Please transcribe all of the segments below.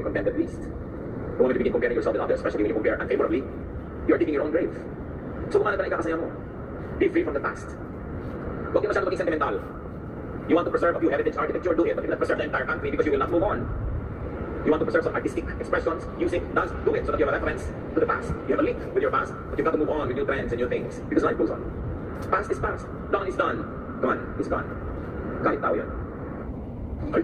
contented least. The moment you begin comparing yourself with others, especially when you compare unfavorably, you are digging your own grave. So kumanap ka na ikakasaya mo. Be free from the past. Huwag yung masyadong maging sentimental. You want to preserve a few heritage architecture, do it, but you cannot preserve the entire country because you will not move on. You want to preserve some artistic expressions, music, dance, do it so that you have a reference to the past. You have a link with your past, but you've got to move on with new trends and new things because life goes on. Past is past. Done is done. Gone is gone. Kahit tao yan. Ay.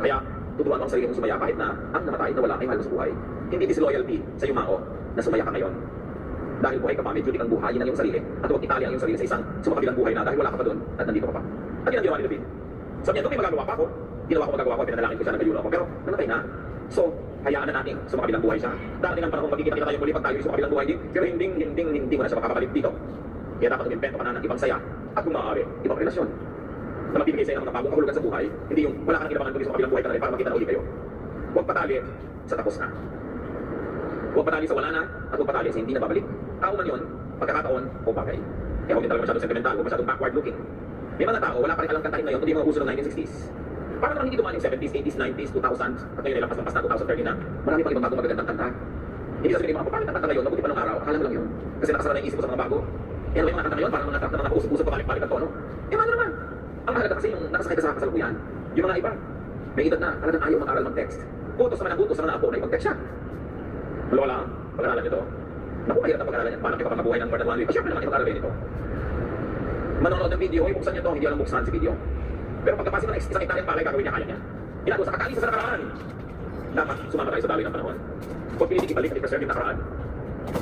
Kaya, tuturuan mo ang sarili mong sumaya kahit na ang namatay na wala kay mahal mo sa buhay. Hindi disloyalty sa yumao na sumaya ka ngayon. Dahil buhay ka pa, may duty kang buhayin ang iyong sarili at huwag itali ang iyong sarili sa isang sumakabilang buhay na dahil wala ka pa doon at nandito ka pa. At yun ang ginawa ni David. Sabi niya, doon may magagawa pa ako. Ginawa ko magagawa ko, pinanalangin ko siya, nagayuno ako. Pero namatay na. So, hayaan na natin sumakabilang buhay siya. Darating ang panahon magkikita tayo muli pag tayo sumakabilang buhay din. Pero hindi mo na siya makakabalik dito. Kaya dapat umimpento ka na ng ibang saya at kung maaari, ibang relasyon. Na magbibigay sa'yo ng mga bagong kahulugan sa buhay, hindi yung wala ka nang inabangan kundi sumakabilang buhay ka na rin para makita na uli kayo. Huwag patali sa tapos na. Huwag patali sa wala na at huwag patali sa hindi na babalik. Tao man yun, pagkakataon o bagay. Kaya huwag din talaga masyadong sentimental, huwag masyadong backward looking. May mga tao, wala pa rin alam kantahin ngayon, kundi mga uso ng 1960s. Parang naman hindi dumaan yung 70s, 80s, 90s, 2000s, at ngayon ay lampas na 2030 na. Marami pang ibang bagong magagandang kanta. Hindi sasabihin mga pangit ang kanta ngayon, mabuti pa ng araw, akala mo lang yun. Kasi nakasara na yung isip ko sa mga bago. Yan may mga kanta ngayon, parang mga pausap-usap pabalik-balik ang tono. Eh ano naman? Ang mahalaga kasi yung nakasakay ka sa kasalukuyan, yung mga iba, may edad na, talagang ayaw mag-aral mag-text. Utos naman ang utos naman ang apo na mag-text siya. Wala, pag-aralan nyo to. Naku, mahirap na pag-aralan yan. Paano kayo kapag buhay ng more than 1 week? Siyempre naman, ipag-aralan nito. Manonood ng video, ibuksan nyo to, hindi alam buksan si video. Pero pagkapasin mo ng isang hektaryang palay, gagawin niya, kaya niya. Ginagawa sa kakalisa sa nakaraan. Dapat sumama tayo sa daloy ng panahon. Huwag pinitig ibalik at i-preserve yung nakaraan.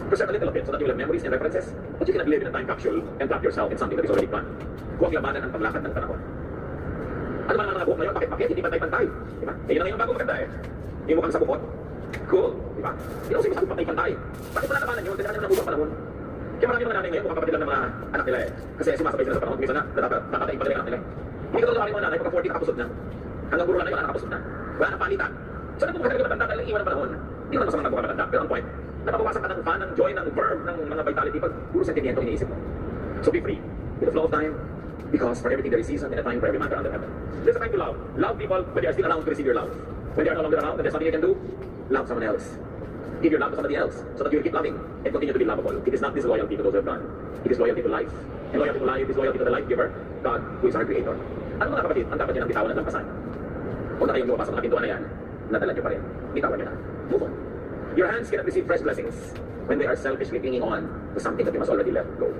Preserve a little bit so that you will have memories and references, but you cannot live in a time capsule and trap yourself in something that is already gone. Huwag labanan ang paglakad ng panahon. Ano man ang mga buhok ngayon, pakit-pakit, hindi pantay-pantay. Diba? Eh, yun ang yung bago maganda eh. Yung mukhang sa bukot. Cool, diba? Hindi ako sabi pantay-pantay. Bakit mo nalabanan yun? Kailangan nyo ng ubang panahon. Kaya marami mga nanay ngayon, mukhang kapatid lang ng mga anak nila eh. Kasi sumasabay sila sa panahon, minsan na, tatatayin pa nila yung anak nila. Hindi ka totoo mga nanay, pagka 40 nakapusod na. Hanggang guro na yun, nakapusod na. Wala nang palitan. So, nung buhay ka matanda, dahil iwan ng panahon. Hindi naman masamang nagbuhay matanda. Pero ang point, napabawasan ka ng fan, ng joy, ng verb, ng mga vitality, pag puro sentimiento iniisip mo. So be free. With the flow of time, because for everything there is season and a time for every matter under heaven. There's a time to love. Love people when they are still around to receive your love. When they are no longer around, and there's nothing you can do, love someone else. Give your love to somebody else so that you will keep loving and continue to be lovable. It is not disloyalty to those who have done. It is loyalty to life. And loyalty to life is loyalty to the life giver, God, who is our creator. Ano mga kapatid, ang dapat nyo nang bitawan at lampasan? Huwag na kayong lumabas sa mga pintuan na yan, nadala nyo pa rin. Bitawan nyo na. Move on. Your hands cannot receive fresh blessings when they are selfishly clinging on to something that you must already let go.